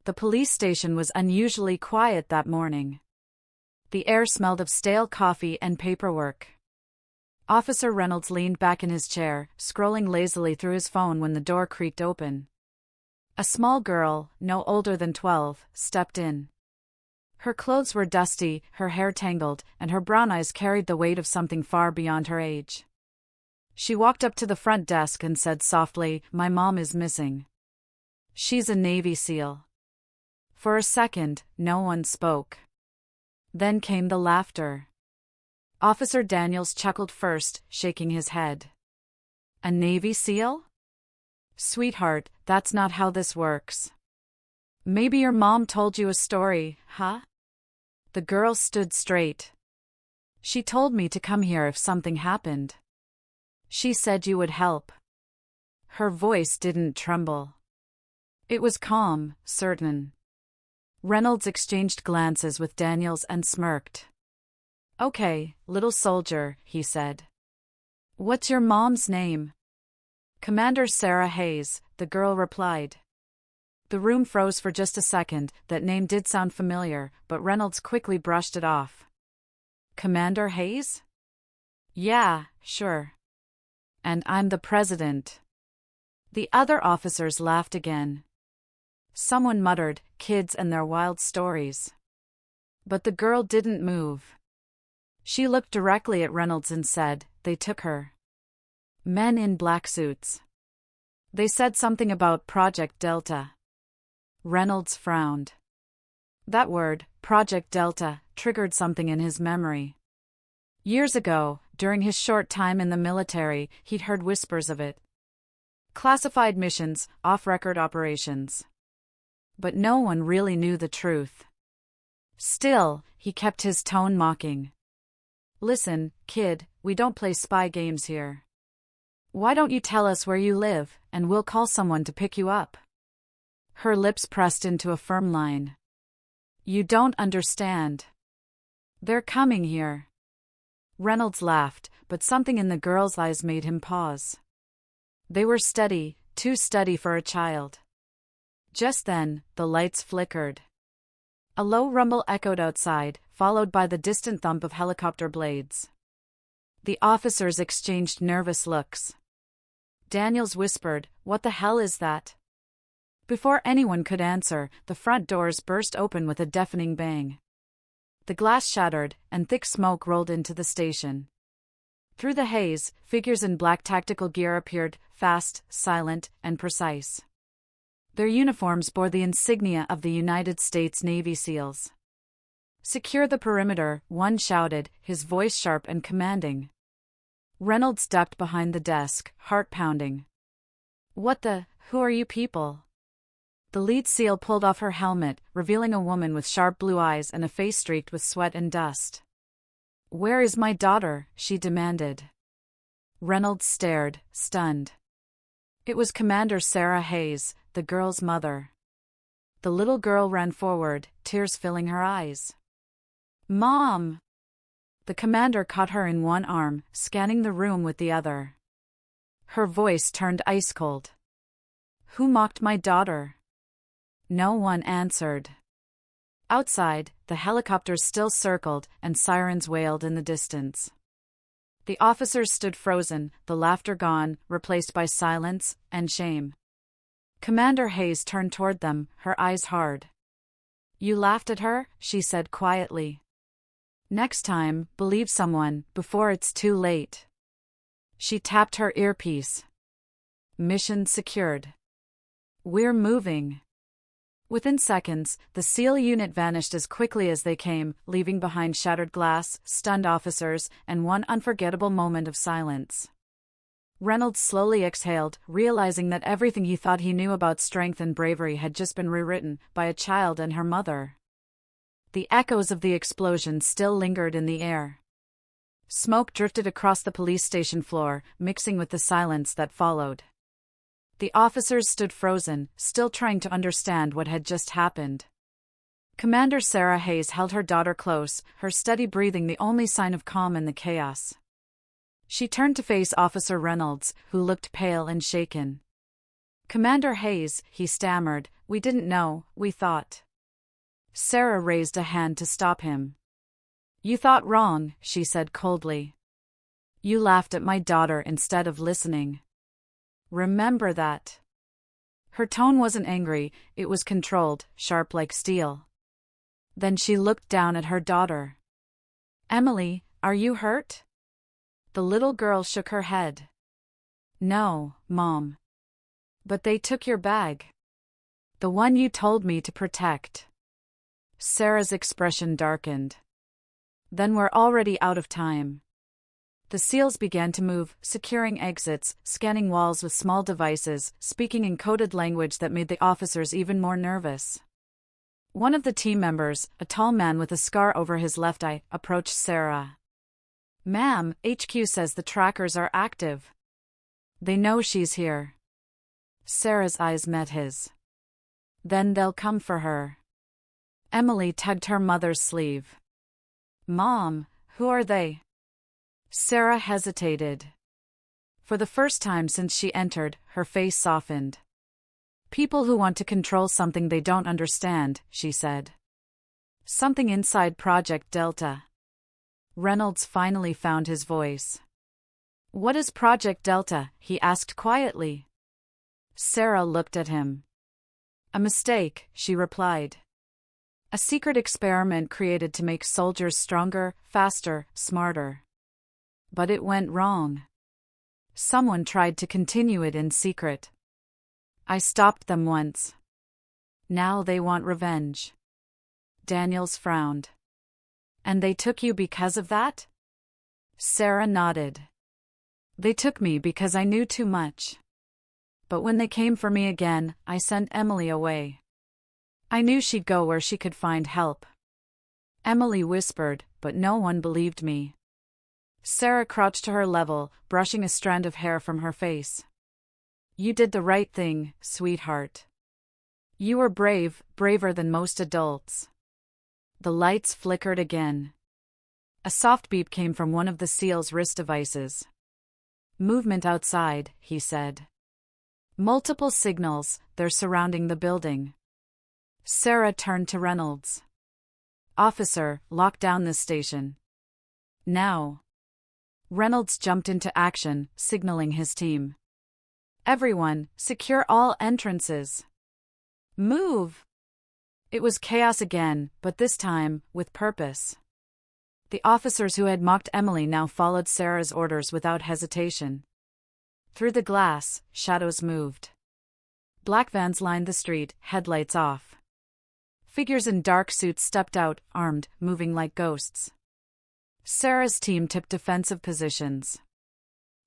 The police station was unusually quiet that morning. The air smelled of stale coffee and paperwork. Officer Reynolds leaned back in his chair, scrolling lazily through his phone when the door creaked open. A small girl, no older than 12, stepped in. Her clothes were dusty, her hair tangled, and her brown eyes carried the weight of something far beyond her age. She walked up to the front desk and said softly, "My mom is missing. She's a Navy SEAL." For a second, no one spoke. Then came the laughter. Officer Daniels chuckled first, shaking his head. "A Navy SEAL? Sweetheart, that's not how this works. Maybe your mom told you a story, huh?" The girl stood straight. "She told me to come here if something happened. She said you would help." Her voice didn't tremble. It was calm, certain. Reynolds exchanged glances with Daniels and smirked. "Okay, little soldier," he said. "What's your mom's name?" "Commander Sarah Hayes," the girl replied. The room froze for just a second. That name did sound familiar, but Reynolds quickly brushed it off. "Commander Hayes? Yeah, sure. And I'm the president." The other officers laughed again. Someone muttered, "Kids and their wild stories." But the girl didn't move. She looked directly at Reynolds and said, "They took her. Men in black suits. They said something about Project Delta." Reynolds frowned. That word, Project Delta, triggered something in his memory. Years ago, during his short time in the military, he'd heard whispers of it. Classified missions, off-record operations. But no one really knew the truth. Still, he kept his tone mocking. "Listen, kid, we don't play spy games here. Why don't you tell us where you live, and we'll call someone to pick you up?" Her lips pressed into a firm line. "You don't understand. They're coming here." Reynolds laughed, but something in the girl's eyes made him pause. They were steady, too steady for a child. Just then, the lights flickered. A low rumble echoed outside, followed by the distant thump of helicopter blades. The officers exchanged nervous looks. Daniels whispered, "What the hell is that?" Before anyone could answer, the front doors burst open with a deafening bang. The glass shattered, and thick smoke rolled into the station. Through the haze, figures in black tactical gear appeared, fast, silent, and precise. Their uniforms bore the insignia of the United States Navy SEALs. "Secure the perimeter," one shouted, his voice sharp and commanding. Reynolds ducked behind the desk, heart pounding. Who are you people?" The lead SEAL pulled off her helmet, revealing a woman with sharp blue eyes and a face streaked with sweat and dust. "Where is my daughter?" she demanded. Reynolds stared, stunned. It was Commander Sarah Hayes, the girl's mother. The little girl ran forward, tears filling her eyes. "Mom!" The commander caught her in one arm, scanning the room with the other. Her voice turned ice cold. "Who mocked my daughter?" No one answered. Outside, the helicopters still circled, and sirens wailed in the distance. The officers stood frozen, the laughter gone, replaced by silence and shame. Commander Hayes turned toward them, her eyes hard. "You laughed at her?" she said quietly. "Next time, believe someone, before it's too late." She tapped her earpiece. "Mission secured. We're moving." Within seconds, the SEAL unit vanished as quickly as they came, leaving behind shattered glass, stunned officers, and one unforgettable moment of silence. Reynolds slowly exhaled, realizing that everything he thought he knew about strength and bravery had just been rewritten by a child and her mother. The echoes of the explosion still lingered in the air. Smoke drifted across the police station floor, mixing with the silence that followed. The officers stood frozen, still trying to understand what had just happened. Commander Sarah Hayes held her daughter close, her steady breathing the only sign of calm in the chaos. She turned to face Officer Reynolds, who looked pale and shaken. Commander Hayes, he stammered, we didn't know, we thought. Sarah raised a hand to stop him. You thought wrong, she said coldly. You laughed at my daughter instead of listening. Remember that. Her tone wasn't angry, it was controlled, sharp like steel. Then she looked down at her daughter. Emily, are you hurt? The little girl shook her head. No, Mom. But they took your bag. The one you told me to protect. Sarah's expression darkened. Then we're already out of time. The SEALs began to move, securing exits, scanning walls with small devices, speaking in coded language that made the officers even more nervous. One of the team members, a tall man with a scar over his left eye, approached Sarah. Ma'am, HQ says the trackers are active. They know she's here. Sarah's eyes met his. Then they'll come for her. Emily tugged her mother's sleeve. Mom, who are they? Sarah hesitated. For the first time since she entered, her face softened. People who want to control something they don't understand, she said. Something inside Project Delta. Reynolds finally found his voice. What is Project Delta? He asked quietly. Sarah looked at him. A mistake, she replied. A secret experiment created to make soldiers stronger, faster, smarter. But it went wrong. Someone tried to continue it in secret. I stopped them once. Now they want revenge. Daniels frowned. And they took you because of that? Sarah nodded. They took me because I knew too much. But when they came for me again, I sent Emily away. I knew she'd go where she could find help. Emily whispered, but no one believed me. Sarah crouched to her level, brushing a strand of hair from her face. You did the right thing, sweetheart. You were brave, braver than most adults. The lights flickered again. A soft beep came from one of the SEAL's wrist devices. Movement outside, he said. Multiple signals, they're surrounding the building. Sarah turned to Reynolds. Officer, lock down this station. Now. Reynolds jumped into action, signaling his team. Everyone, secure all entrances. Move! It was chaos again, but this time, with purpose. The officers who had mocked Emily now followed Sarah's orders without hesitation. Through the glass, shadows moved. Black vans lined the street, headlights off. Figures in dark suits stepped out, armed, moving like ghosts. Sarah's team took defensive positions.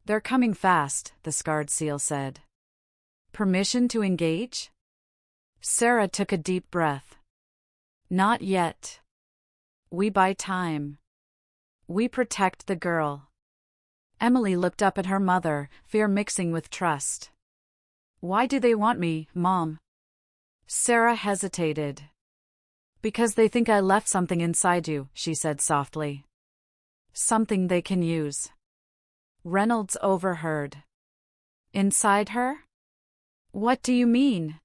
They're coming fast, the scarred SEAL said. Permission to engage? Sarah took a deep breath. Not yet. We buy time. We protect the girl. Emily looked up at her mother, fear mixing with trust. Why do they want me, Mom? Sarah hesitated. Because they think I left something inside you, she said softly. Something they can use. Reynolds overheard. Inside her? What do you mean?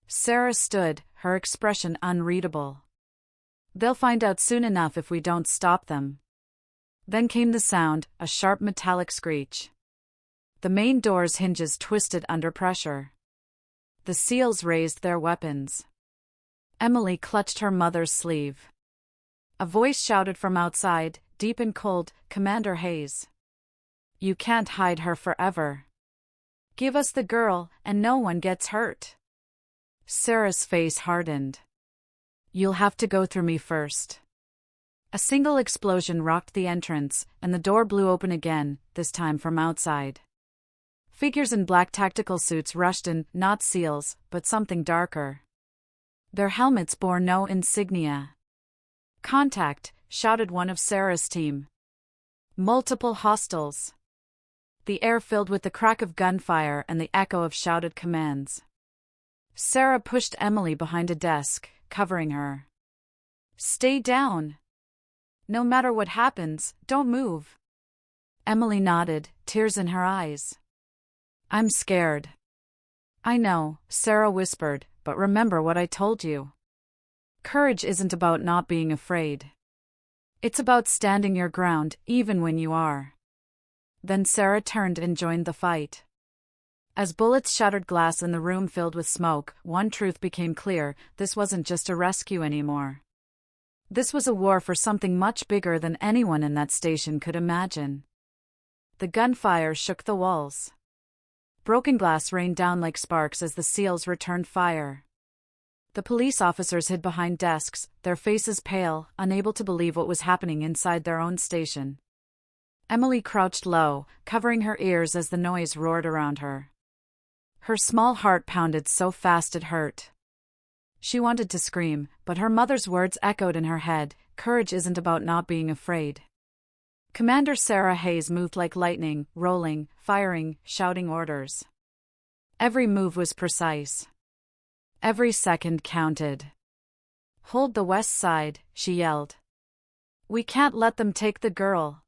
Sarah stood, her expression unreadable. They'll find out soon enough if we don't stop them. Then came the sound, a sharp metallic screech. The main door's hinges twisted under pressure. The SEALs raised their weapons. Emily clutched her mother's sleeve. A voice shouted from outside, deep and cold, Commander Hayes. You can't hide her forever. Give us the girl, and no one gets hurt. Sarah's face hardened. You'll have to go through me first. A single explosion rocked the entrance, and the door blew open again, this time from outside. Figures in black tactical suits rushed in, not SEALs, but something darker. Their helmets bore no insignia. Contact, shouted one of Sarah's team. Multiple hostiles. The air filled with the crack of gunfire and the echo of shouted commands. Sarah pushed Emily behind a desk, covering her. Stay down. No matter what happens, don't move. Emily nodded, tears in her eyes. I'm scared. I know, Sarah whispered, but remember what I told you. Courage isn't about not being afraid. It's about standing your ground, even when you are. Then Sarah turned and joined the fight. As bullets shattered glass in the room filled with smoke, one truth became clear: this wasn't just a rescue anymore. This was a war for something much bigger than anyone in that station could imagine. The gunfire shook the walls. Broken glass rained down like sparks as the SEALs returned fire. The police officers hid behind desks, their faces pale, unable to believe what was happening inside their own station. Emily crouched low, covering her ears as the noise roared around her. Her small heart pounded so fast it hurt. She wanted to scream, but her mother's words echoed in her head: courage isn't about not being afraid. Commander Sarah Hayes moved like lightning, rolling, firing, shouting orders. Every move was precise. Every second counted. "Hold the west side," she yelled. "We can't let them take the girl."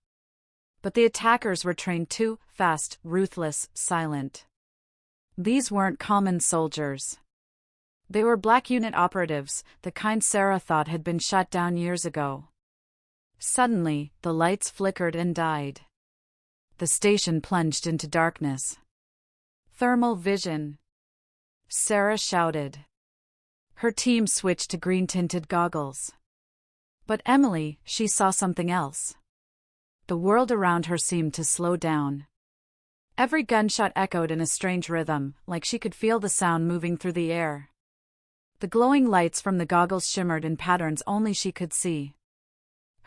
But the attackers were trained too: fast, ruthless, silent. These weren't common soldiers. They were Black Unit operatives, the kind Sarah thought had been shot down years ago. Suddenly, the lights flickered and died. The station plunged into darkness. "Thermal vision!" Sarah shouted. Her team switched to green-tinted goggles. But Emily, she saw something else. The world around her seemed to slow down. Every gunshot echoed in a strange rhythm, like she could feel the sound moving through the air. The glowing lights from the goggles shimmered in patterns only she could see.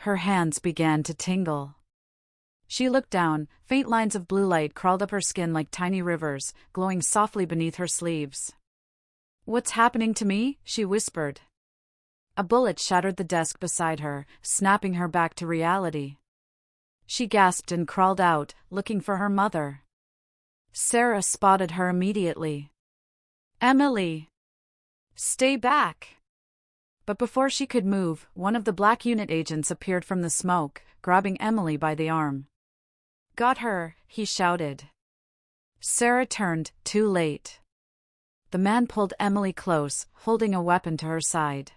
Her hands began to tingle. She looked down, faint lines of blue light crawled up her skin like tiny rivers, glowing softly beneath her sleeves. "What's happening to me?" she whispered. A bullet shattered the desk beside her, snapping her back to reality. She gasped and crawled out, looking for her mother. Sarah spotted her immediately. "Emily! Stay back!" But before she could move, one of the Black Unit agents appeared from the smoke, grabbing Emily by the arm. "Got her," he shouted. Sarah turned, too late. The man pulled Emily close, holding a weapon to her side.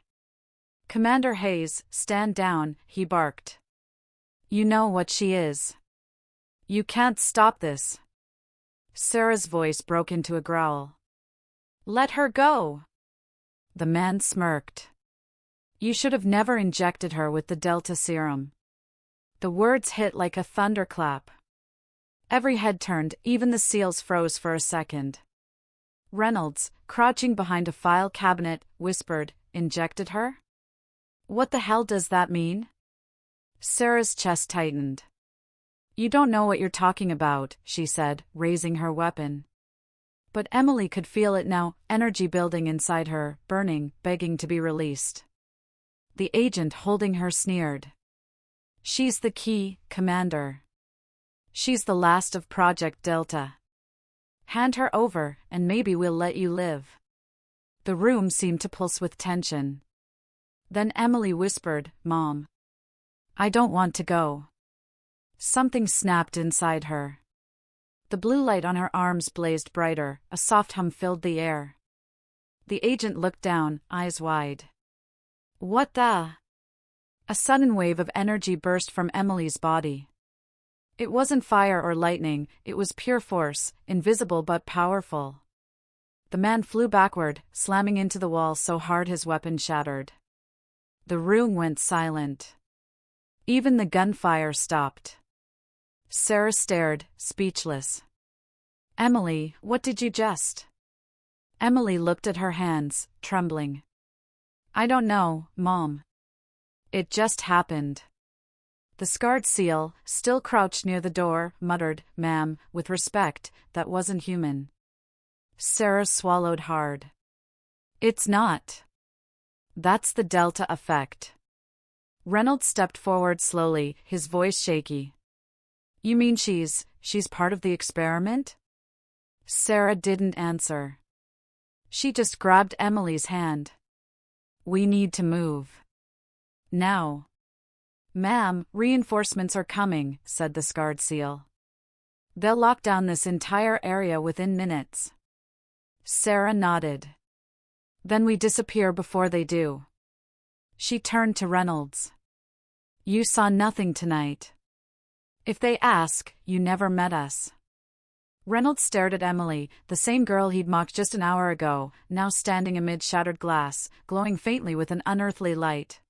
"Commander Hayes, stand down," he barked. "You know what she is. You can't stop this." Sarah's voice broke into a growl. "Let her go." The man smirked. "You should have never injected her with the Delta serum." The words hit like a thunderclap. Every head turned, even the SEALs froze for a second. Reynolds, crouching behind a file cabinet, whispered, "Injected her? What the hell does that mean?" Sarah's chest tightened. "You don't know what you're talking about," she said, raising her weapon. But Emily could feel it now, energy building inside her, burning, begging to be released. The agent holding her sneered. "She's the key, Commander. She's the last of Project Delta. Hand her over, and maybe we'll let you live." The room seemed to pulse with tension. Then Emily whispered, "Mom. I don't want to go." Something snapped inside her. The blue light on her arms blazed brighter, a soft hum filled the air. The agent looked down, eyes wide. "What the?" A sudden wave of energy burst from Emily's body. It wasn't fire or lightning, it was pure force, invisible but powerful. The man flew backward, slamming into the wall so hard his weapon shattered. The room went silent. Even the gunfire stopped. Sarah stared, speechless. "Emily, what did you just?" Emily looked at her hands, trembling. "I don't know, Mom. It just happened." The scarred SEAL, still crouched near the door, muttered, "Ma'am, with respect, that wasn't human." Sarah swallowed hard. "It's not. That's the Delta effect." Reynolds stepped forward slowly, his voice shaky. "You mean she's part of the experiment?" Sarah didn't answer. She just grabbed Emily's hand. "We need to move. Now." "Ma'am, reinforcements are coming," said the scarred SEAL. "They'll lock down this entire area within minutes." Sarah nodded. Then we disappear before they do. She turned to Reynolds. You saw nothing tonight. If they ask, you never met us. Reynolds stared at Emily, the same girl he'd mocked just an hour ago, now standing amid shattered glass, glowing faintly with an unearthly light.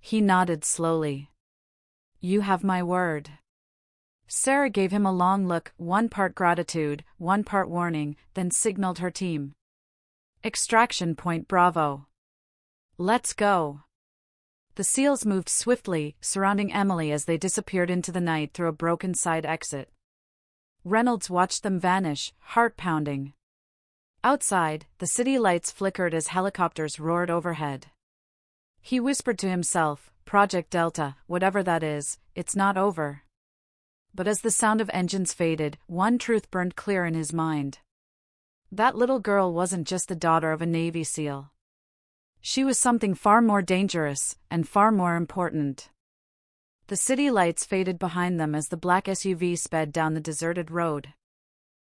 He nodded slowly. You have my word. Sarah gave him a long look, one part gratitude, one part warning, then signaled her team. Extraction point Bravo. Let's go. The SEALs moved swiftly, surrounding Emily as they disappeared into the night through a broken side exit. Reynolds watched them vanish, heart pounding. Outside, the city lights flickered as helicopters roared overhead. He whispered to himself, Project Delta, whatever that is, it's not over. But as the sound of engines faded, one truth burned clear in his mind. That little girl wasn't just the daughter of a Navy SEAL. She was something far more dangerous, and far more important. The city lights faded behind them as the black SUV sped down the deserted road.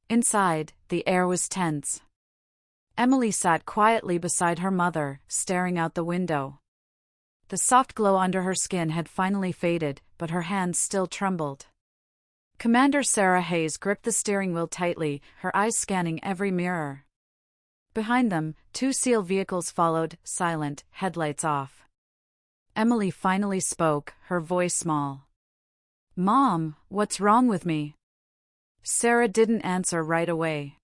Inside, the air was tense. Emily sat quietly beside her mother, staring out the window. The soft glow under her skin had finally faded, but her hands still trembled. Commander Sarah Hayes gripped the steering wheel tightly, her eyes scanning every mirror. Behind them, 2 SEAL vehicles followed, silent, headlights off. Emily finally spoke, her voice small. Mom, what's wrong with me? Sarah didn't answer right away.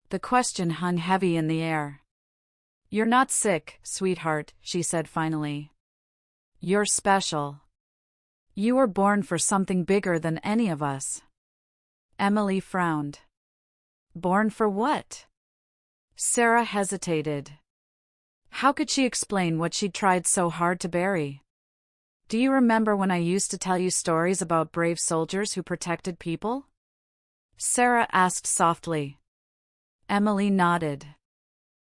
The question hung heavy in the air. You're not sick, sweetheart, she said finally. You're special. You were born for something bigger than any of us. Emily frowned. Born for what? Sarah hesitated. How could she explain what she'd tried so hard to bury? Do you remember when I used to tell you stories about brave soldiers who protected people? Sarah asked softly. Emily nodded.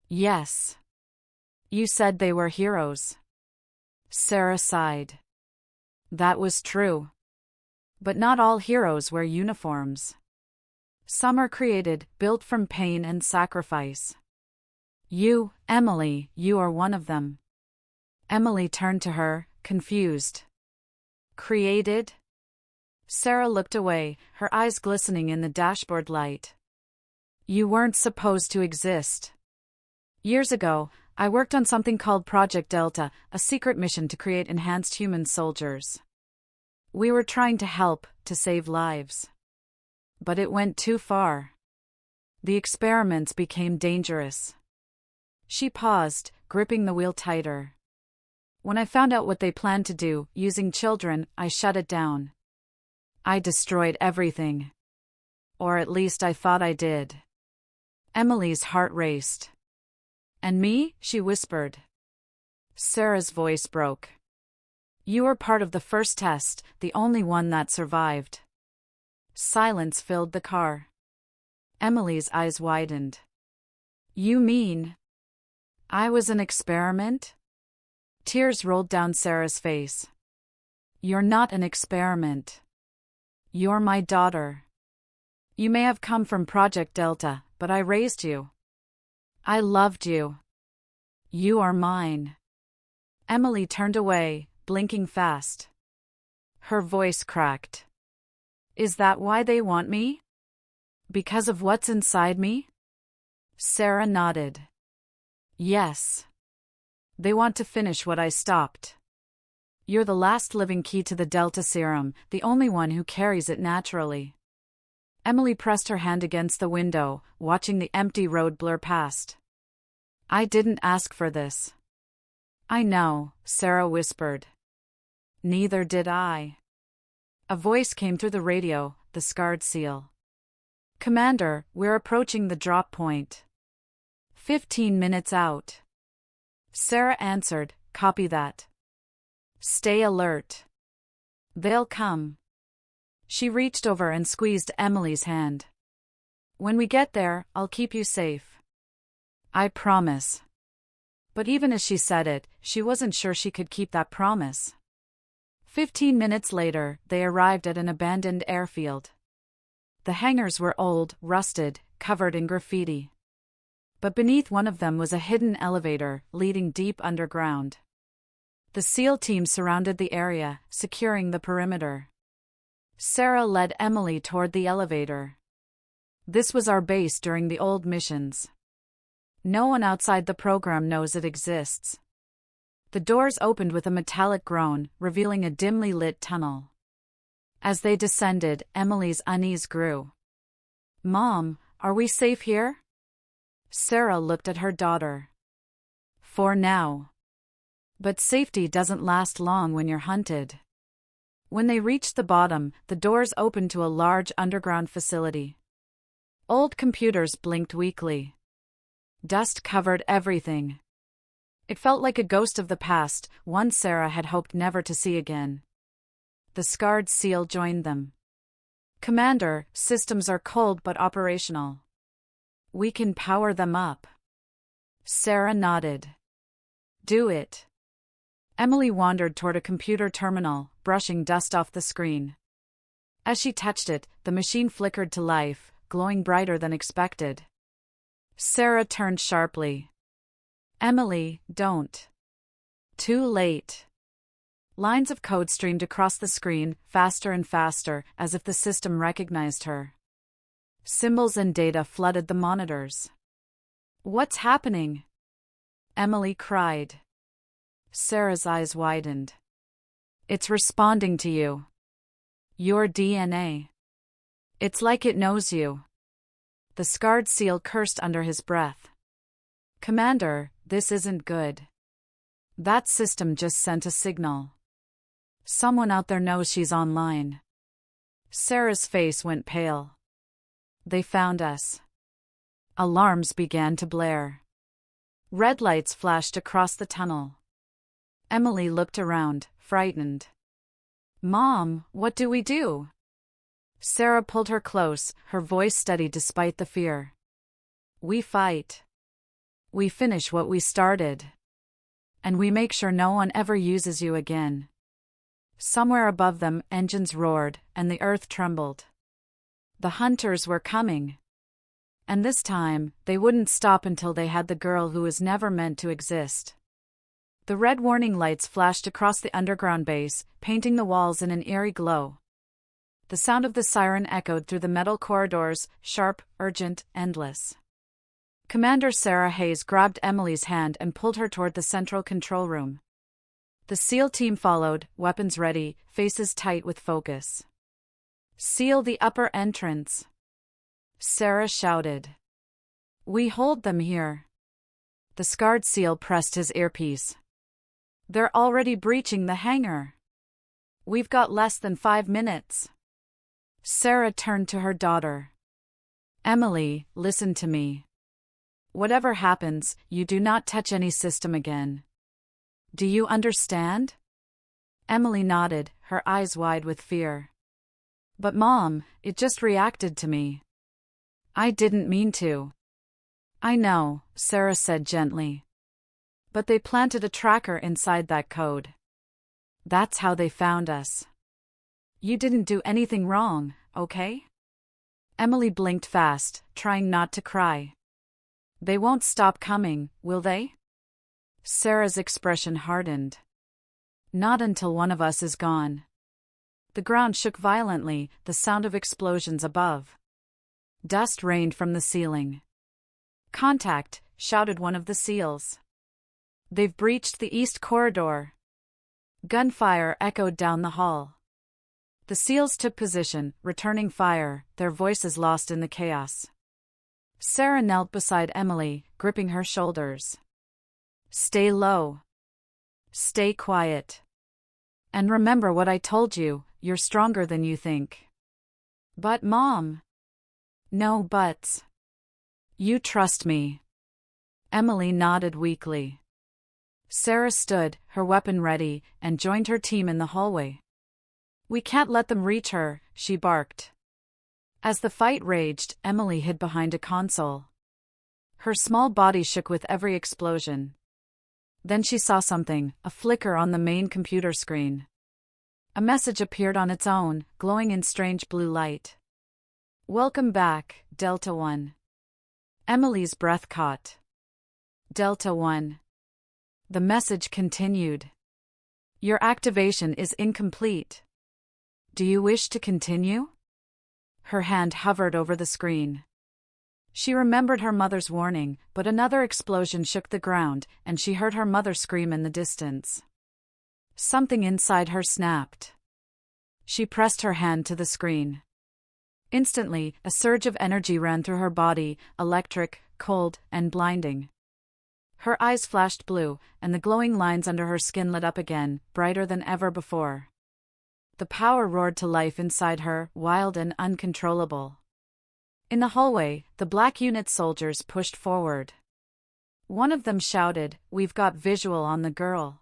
Yes. You said they were heroes. Sarah sighed. That was true. But not all heroes wear uniforms. Some are created, built from pain and sacrifice. You, Emily, you are one of them. Emily turned to her, confused. Created? Sarah looked away, her eyes glistening in the dashboard light. You weren't supposed to exist. Years ago, I worked on something called Project Delta, a secret mission to create enhanced human soldiers. We were trying to help, to save lives. But it went too far. The experiments became dangerous. She paused, gripping the wheel tighter. When I found out what they planned to do, using children, I shut it down. I destroyed everything. Or at least I thought I did. Emily's heart raced. And me? She whispered. Sarah's voice broke. You were part of the first test, the only one that survived. Silence filled the car. Emily's eyes widened. You mean I was an experiment? Tears rolled down Sarah's face. You're not an experiment. You're my daughter. You may have come from Project Delta, but I raised you. I loved you. You are mine. Emily turned away, blinking fast. Her voice cracked. Is that why they want me? Because of what's inside me? Sarah nodded. Yes. They want to finish what I stopped. You're the last living key to the Delta serum, the only one who carries it naturally. Emily pressed her hand against the window, watching the empty road blur past. I didn't ask for this. I know, Sarah whispered. Neither did I. A voice came through the radio, the scarred SEAL. Commander, we're approaching the drop point. 15 minutes out. Sarah answered, copy that. Stay alert. They'll come. She reached over and squeezed Emily's hand. When we get there, I'll keep you safe. I promise. But even as she said it, she wasn't sure she could keep that promise. 15 minutes later, they arrived at an abandoned airfield. The hangars were old, rusted, covered in graffiti. But beneath one of them was a hidden elevator leading deep underground. The SEAL team surrounded the area, securing the perimeter. Sarah led Emily toward the elevator. This was our base during the old missions. No one outside the program knows it exists. The doors opened with a metallic groan, revealing a dimly lit tunnel. As they descended, Emily's unease grew. "Mom, are we safe here?" Sarah looked at her daughter. "For now. But safety doesn't last long when you're hunted." When they reached the bottom, the doors opened to a large underground facility. Old computers blinked weakly. Dust covered everything. It felt like a ghost of the past, one Sarah had hoped never to see again. The scarred SEAL joined them. "Commander, systems are cold but operational. We can power them up." Sarah nodded. "Do it." Emily wandered toward a computer terminal, brushing dust off the screen. As she touched it, the machine flickered to life, glowing brighter than expected. Sarah turned sharply. "Emily, don't." Too late. Lines of code streamed across the screen, faster and faster, as if the system recognized her. Symbols and data flooded the monitors. "What's happening?" Emily cried. Sarah's eyes widened. "It's responding to you. Your DNA. It's like it knows you." The scarred SEAL cursed under his breath. "Commander, this isn't good. That system just sent a signal. Someone out there knows she's online." Sarah's face went pale. "They found us." Alarms began to blare. Red lights flashed across the tunnel. Emily looked around, frightened. "Mom, what do we do?" Sarah pulled her close, her voice steady despite the fear. "We fight. We finish what we started. And we make sure no one ever uses you again." Somewhere above them, engines roared, and the earth trembled. The hunters were coming. And this time, they wouldn't stop until they had the girl who was never meant to exist. The red warning lights flashed across the underground base, painting the walls in an eerie glow. The sound of the siren echoed through the metal corridors, sharp, urgent, endless. Commander Sarah Hayes grabbed Emily's hand and pulled her toward the central control room. The SEAL team followed, weapons ready, faces tight with focus. "Seal the upper entrance," Sarah shouted. "We hold them here." The scarred SEAL pressed his earpiece. "They're already breaching the hangar. We've got less than 5 minutes." Sarah turned to her daughter. "Emily, listen to me. Whatever happens, you do not touch any system again. Do you understand?" Emily nodded, her eyes wide with fear. "But Mom, it just reacted to me. I didn't mean to." "I know," Sarah said gently. "But they planted a tracker inside that code. That's how they found us. You didn't do anything wrong, okay?" Emily blinked fast, trying not to cry. "They won't stop coming, will they?" Sarah's expression hardened. "Not until one of us is gone." The ground shook violently, the sound of explosions above. Dust rained from the ceiling. "Contact," shouted one of the SEALs. "They've breached the east corridor." Gunfire echoed down the hall. The SEALs took position, returning fire, their voices lost in the chaos. Sarah knelt beside Emily, gripping her shoulders. "Stay low. Stay quiet. And remember what I told you, you're stronger than you think." "But Mom." "No buts. You trust me." Emily nodded weakly. Sarah stood, her weapon ready, and joined her team in the hallway. "We can't let them reach her," she barked. As the fight raged, Emily hid behind a console. Her small body shook with every explosion. Then she saw something, a flicker on the main computer screen. A message appeared on its own, glowing in strange blue light. "Welcome back, Delta One. Emily's breath caught. Delta 1. The message continued. Your activation is incomplete. Do you wish to continue? Her hand hovered over the screen. She remembered her mother's warning, but another explosion shook the ground, and she heard her mother scream in the distance. Something inside her snapped. She pressed her hand to the screen. Instantly, a surge of energy ran through her body, electric, cold, and blinding. Her eyes flashed blue, and the glowing lines under her skin lit up again, brighter than ever before. The power roared to life inside her, wild and uncontrollable. In the hallway, the Black Unit soldiers pushed forward. One of them shouted, "We've got visual on the girl."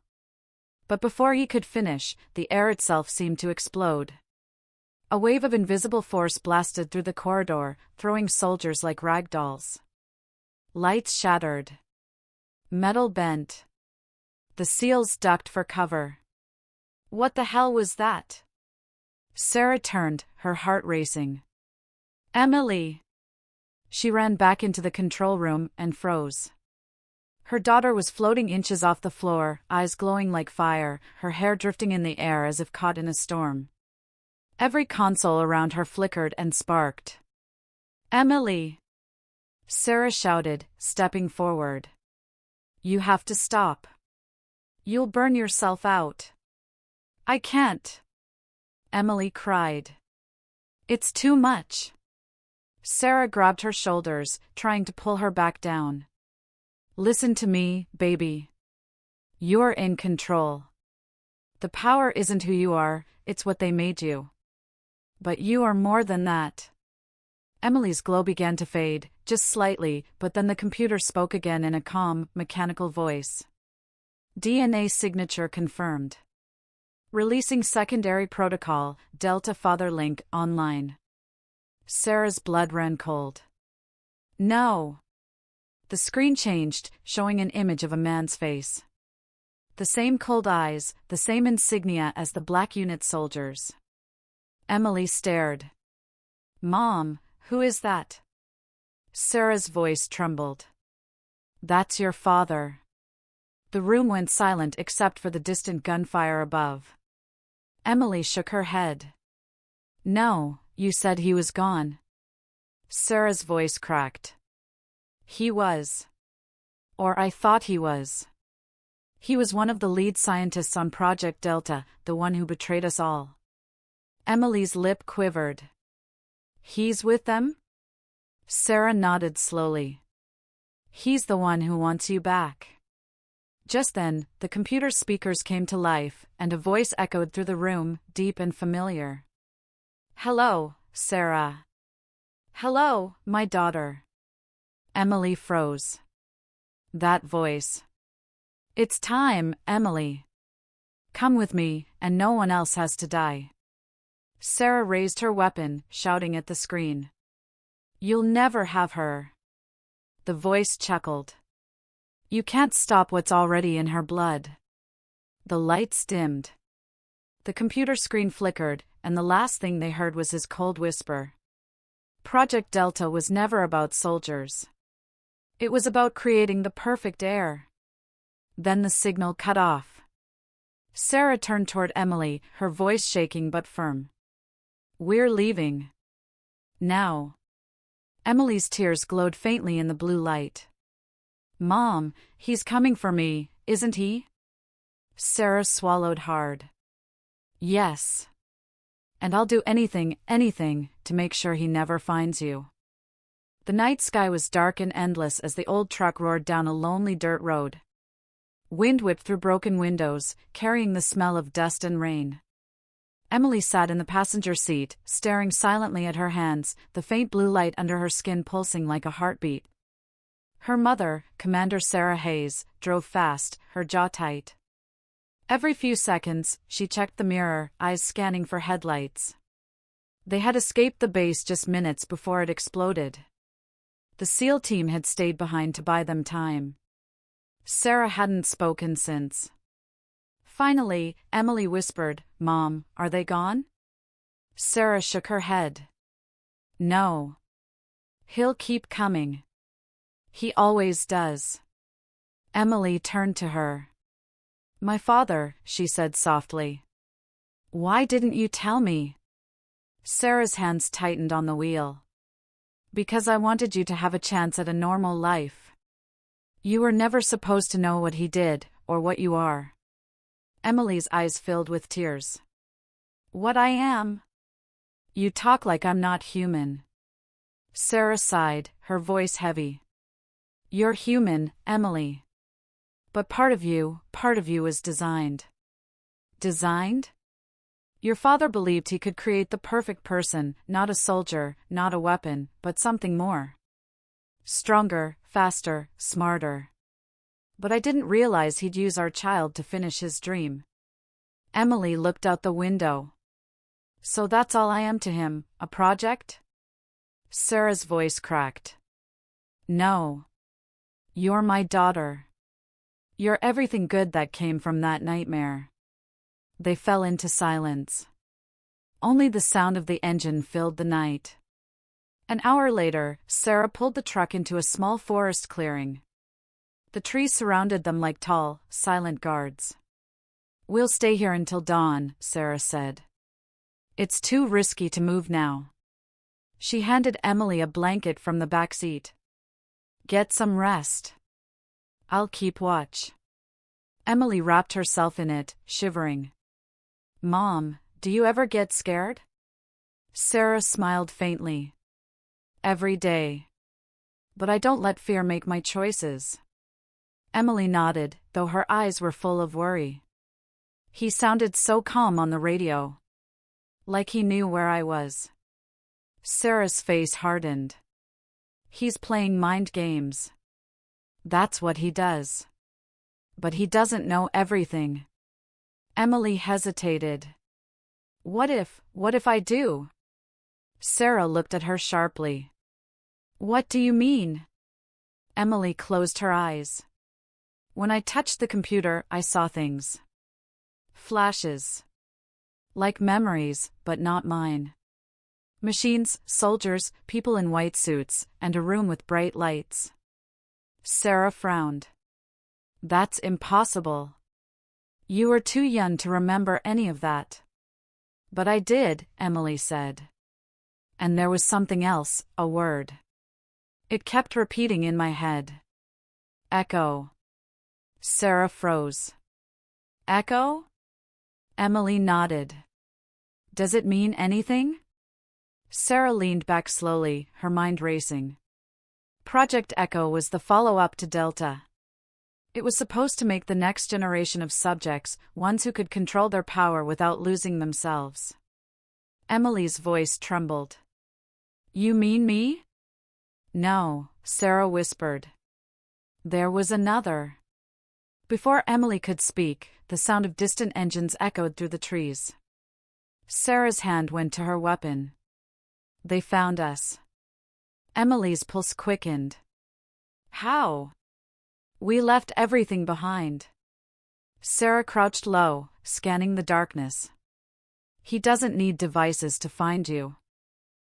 But before he could finish, the air itself seemed to explode. A wave of invisible force blasted through the corridor, throwing soldiers like rag dolls. Lights shattered. Metal bent. The SEALs ducked for cover. What the hell was that? Sarah turned, her heart racing. Emily! She ran back into the control room and froze. Her daughter was floating inches off the floor, eyes glowing like fire, her hair drifting in the air as if caught in a storm. Every console around her flickered and sparked. Emily! Sarah shouted, stepping forward. You have to stop. You'll burn yourself out. I can't. Emily cried. It's too much. Sarah grabbed her shoulders, trying to pull her back down. Listen to me, baby. You're in control. The power isn't who you are, it's what they made you. But you are more than that. Emily's glow began to fade, just slightly, but then the computer spoke again in a calm, mechanical voice. DNA signature confirmed. Releasing secondary protocol, Delta Father Link online. Sarah's blood ran cold. No. The screen changed, showing an image of a man's face. The same cold eyes, the same insignia as the Black Unit soldiers. Emily stared. Mom, who is that? Sarah's voice trembled. That's your father. The room went silent except for the distant gunfire above. Emily shook her head. No, you said he was gone. Sarah's voice cracked. He was. Or I thought he was. He was one of the lead scientists on Project Delta, the one who betrayed us all. Emily's lip quivered. He's with them? Sarah nodded slowly. He's the one who wants you back. Just then, the computer speakers came to life, and a voice echoed through the room, deep and familiar. Hello, Sarah. Hello, my daughter. Emily froze. That voice. It's time, Emily. Come with me, and no one else has to die. Sarah raised her weapon, shouting at the screen. You'll never have her. The voice chuckled. You can't stop what's already in her blood. The lights dimmed. The computer screen flickered, and the last thing they heard was his cold whisper. Project Delta was never about soldiers. It was about creating the perfect heir. Then the signal cut off. Sarah turned toward Emily, her voice shaking but firm. We're leaving. Now. Emily's tears glowed faintly in the blue light. Mom, he's coming for me, isn't he? Sarah swallowed hard. Yes. And I'll do anything, to make sure he never finds you. The night sky was dark and endless as the old truck roared down a lonely dirt road. Wind whipped through broken windows, carrying the smell of dust and rain. Emily sat in the passenger seat, staring silently at her hands, the faint blue light under her skin pulsing like a heartbeat. Her mother, Commander Sarah Hayes, drove fast, her jaw tight. Every few seconds, she checked the mirror, eyes scanning for headlights. They had escaped the base just minutes before it exploded. The SEAL team had stayed behind to buy them time. Sarah hadn't spoken since. Finally, Emily whispered, Mom, are they gone? Sarah shook her head. No. He'll keep coming. He always does. Emily turned to her. My father, she said softly. Why didn't you tell me? Sarah's hands tightened on the wheel. Because I wanted you to have a chance at a normal life. You were never supposed to know what he did, or what you are. Emily's eyes filled with tears. What I am? You talk like I'm not human. Sarah sighed, her voice heavy. You're human, Emily. But part of you is designed. Designed? Your father believed he could create the perfect person, not a soldier, not a weapon, but something more. Stronger, faster, smarter. But I didn't realize he'd use our child to finish his dream. Emily looked out the window. So that's all I am to him, a project? Sarah's voice cracked. No. You're my daughter. You're everything good that came from that nightmare. They fell into silence. Only the sound of the engine filled the night. An hour later, Sarah pulled the truck into a small forest clearing. The trees surrounded them like tall, silent guards. We'll stay here until dawn, Sarah said. It's too risky to move now. She handed Emily a blanket from the back seat. Get some rest. I'll keep watch. Emily wrapped herself in it, shivering. Mom, do you ever get scared? Sarah smiled faintly. Every day. But I don't let fear make my choices. Emily nodded, though her eyes were full of worry. He sounded so calm on the radio. Like he knew where I was. Sarah's face hardened. He's playing mind games. That's what he does. But he doesn't know everything. Emily hesitated. What if I do? Sarah looked at her sharply. What do you mean? Emily closed her eyes. When I touched the computer, I saw things. Flashes. Like memories, but not mine. Machines, soldiers, people in white suits, and a room with bright lights. Sarah frowned. That's impossible. You were too young to remember any of that. But I did, Emily said. And there was something else, a word. It kept repeating in my head. Echo. Sarah froze. Echo? Emily nodded. Does it mean anything? Sarah leaned back slowly, her mind racing. Project Echo was the follow-up to Delta. It was supposed to make the next generation of subjects, ones who could control their power without losing themselves. Emily's voice trembled. You mean me? No, Sarah whispered. There was another. Before Emily could speak, the sound of distant engines echoed through the trees. Sarah's hand went to her weapon. They found us. Emily's pulse quickened. How? We left everything behind. Sarah crouched low, scanning the darkness. He doesn't need devices to find you.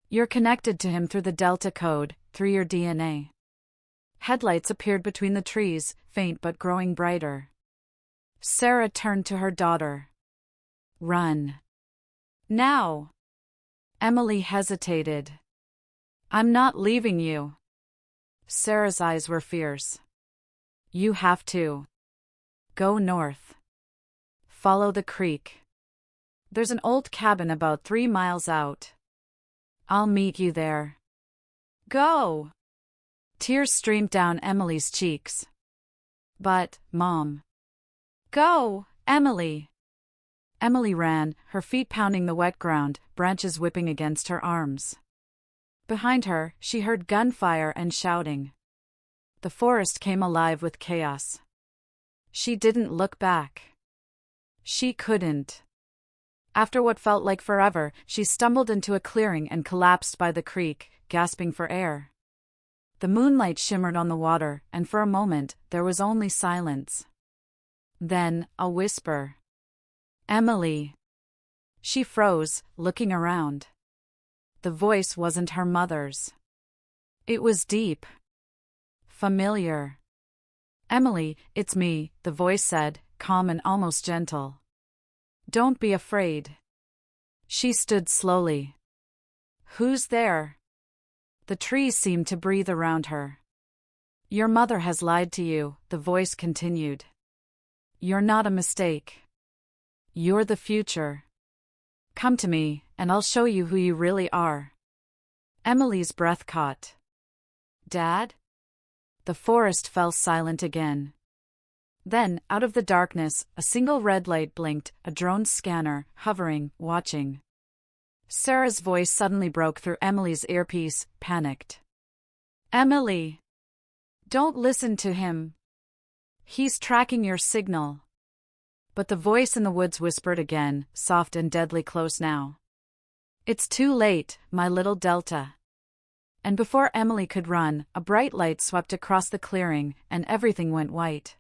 You're connected to him through the Delta code, through your DNA. Headlights appeared between the trees, faint but growing brighter. Sarah turned to her daughter. Run. Now. Emily hesitated. I'm not leaving you. Sarah's eyes were fierce. You have to. Go north. Follow the creek. There's an old cabin about 3 miles out. I'll meet you there. Go! Tears streamed down Emily's cheeks. But, Mom. Go, Emily! Emily ran, her feet pounding the wet ground, branches whipping against her arms. Behind her, she heard gunfire and shouting. The forest came alive with chaos. She didn't look back. She couldn't. After what felt like forever, she stumbled into a clearing and collapsed by the creek, gasping for air. The moonlight shimmered on the water, and for a moment, there was only silence. Then, a whisper. Emily. She froze, looking around. The voice wasn't her mother's. It was deep. familiar. "Emily, it's me," the voice said, calm and almost gentle. "Don't be afraid." She stood slowly. "Who's there?" The trees seemed to breathe around her. "Your mother has lied to you," the voice continued. "You're not a mistake. You're the future. Come to me, and I'll show you who you really are." Emily's breath caught. "Dad?" The forest fell silent again. Then, out of the darkness, a single red light blinked, a drone scanner, hovering, watching. Sarah's voice suddenly broke through Emily's earpiece, panicked. "Emily! Don't listen to him. He's tracking your signal." But the voice in the woods whispered again, soft and deadly close now. "It's too late, my little Delta." And before Emily could run, a bright light swept across the clearing, and everything went white.